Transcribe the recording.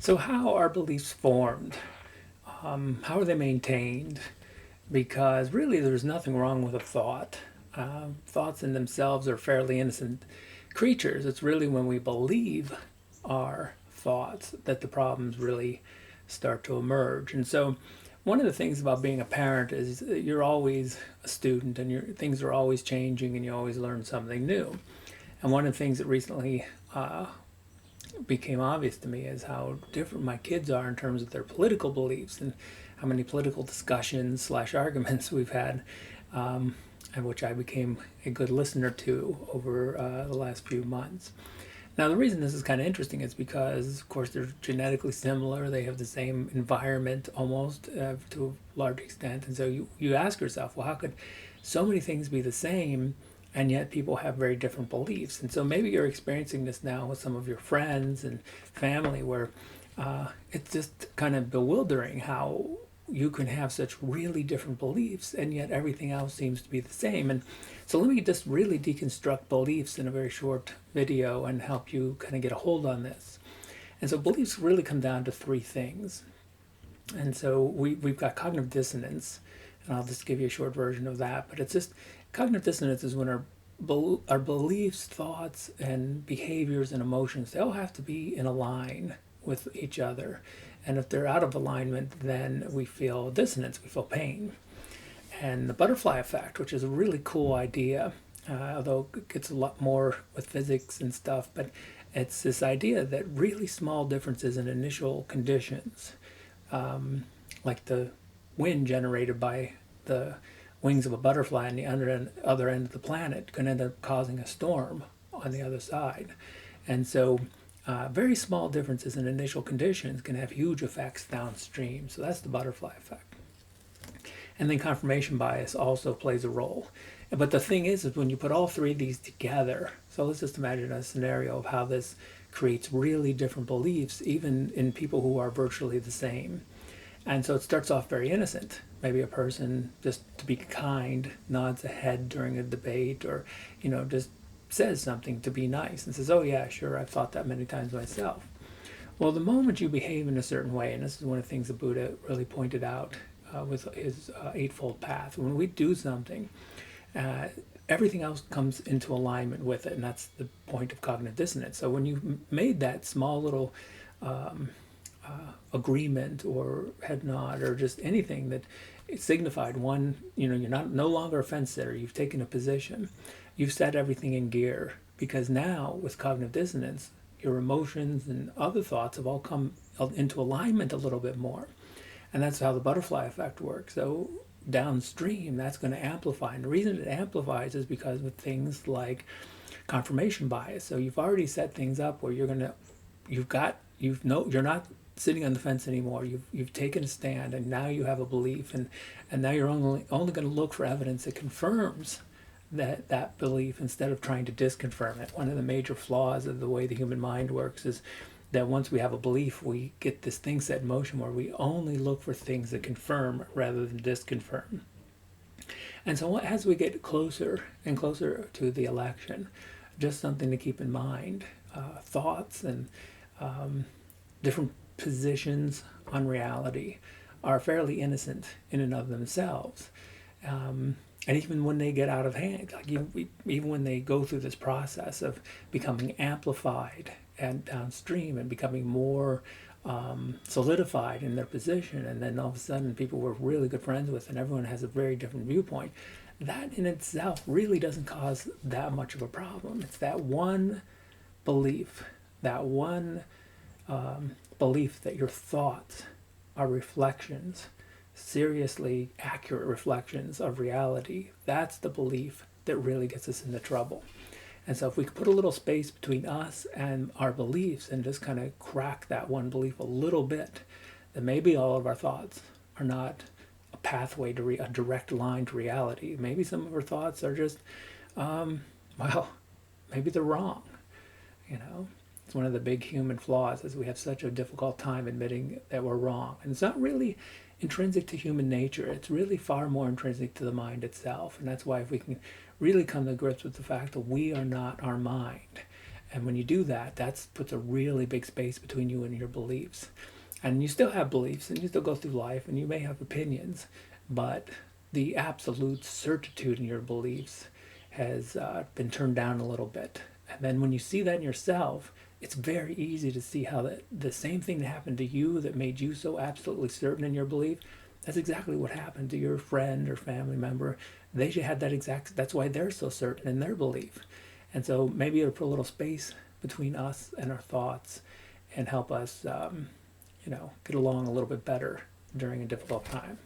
So, how are beliefs formed? How are they maintained? Because really, there's nothing wrong with a thought. Thoughts in themselves are fairly innocent creatures. It's really when we believe our thoughts that the problems really start to emerge. And so, one of the things about being a parent is that you're always a student and things are always changing and you always learn something new. And one of the things that recently became obvious to me is how different my kids are in terms of their political beliefs and how many political discussions slash arguments we've had, and which I became a good listener to over the last few months. Now, the reason this is kind of interesting is because, of course, they're genetically similar. They have the same environment almost to a large extent. And so you ask yourself, well, how could so many things be the same and yet people have very different beliefs? And so maybe you're experiencing this now with some of your friends and family where it's just kind of bewildering how you can have such really different beliefs and yet everything else seems to be the same. And so let me just really deconstruct beliefs in a very short video and help you kind of get a hold on this. And so beliefs really come down to three things. And so we've got cognitive dissonance, and I'll just give you a short version of that. But it's just cognitive dissonance is when our beliefs, thoughts, and behaviors and emotions, they all have to be in a line with each other. And if they're out of alignment, then we feel dissonance, we feel pain. And the butterfly effect, which is a really cool idea, although it gets a lot more with physics and stuff, but it's this idea that really small differences in initial conditions, like the wind generated by the wings of a butterfly on the other end of the planet, can end up causing a storm on the other side. And so very small differences in initial conditions can have huge effects downstream. So that's the butterfly effect. And then confirmation bias also plays a role. But the thing is when you put all three of these together, so let's just imagine a scenario of how this creates really different beliefs, even in people who are virtually the same. And so it starts off very innocent. Maybe a person, just to be kind, nods a head during a debate or, just says something to be nice and says, oh, yeah, sure, I've thought that many times myself. Well, the moment you behave in a certain way, and this is one of the things that Buddha really pointed out with his Eightfold Path, when we do something, uh, everything else comes into alignment with it, and that's the point of cognitive dissonance. So when you made that small little agreement or head nod or just anything that it signified one, you're not no longer a fence sitter, you've taken a position, you've set everything in gear, because now with cognitive dissonance your emotions and other thoughts have all come into alignment a little bit more. And that's how the butterfly effect works. So downstream, that's going to amplify. And the reason it amplifies is because of things like confirmation bias. So you've already set things up where you're not sitting on the fence anymore. You've taken a stand, and now you have a belief, and now you're only going to look for evidence that confirms that belief instead of trying to disconfirm it. One of the major flaws of the way the human mind works is that once we have a belief, we get this thing set in motion where we only look for things that confirm rather than disconfirm. And so as we get closer and closer to the election, just something to keep in mind, thoughts and different positions on reality are fairly innocent in and of themselves. And even when they get out of hand, even when they go through this process of becoming amplified and downstream and becoming more solidified in their position, and then all of a sudden people we're really good friends with and everyone has a very different viewpoint, that in itself really doesn't cause that much of a problem. It's that one belief, that one belief that your thoughts are reflections, seriously accurate reflections of reality. That's the belief that really gets us into trouble. And so if we could put a little space between us and our beliefs and just kind of crack that one belief a little bit, then maybe all of our thoughts are not a pathway to a direct line to reality. Maybe some of our thoughts are just, well, maybe they're wrong. It's one of the big human flaws is we have such a difficult time admitting that we're wrong. And it's not really intrinsic to human nature. It's really far more intrinsic to the mind itself. And that's why if we can really come to grips with the fact that we are not our mind, And when you do that, that puts a really big space between you and your beliefs. And you still have beliefs and you still go through life and you may have opinions, but the absolute certitude in your beliefs has been turned down a little bit. And then when you see that in yourself, it's very easy to see how the same thing that happened to you that made you so absolutely certain in your belief, that's exactly what happened to your friend or family member. They had that exact, that's why they're so certain in their belief. And so maybe it'll put a little space between us and our thoughts and help us, get along a little bit better during a difficult time.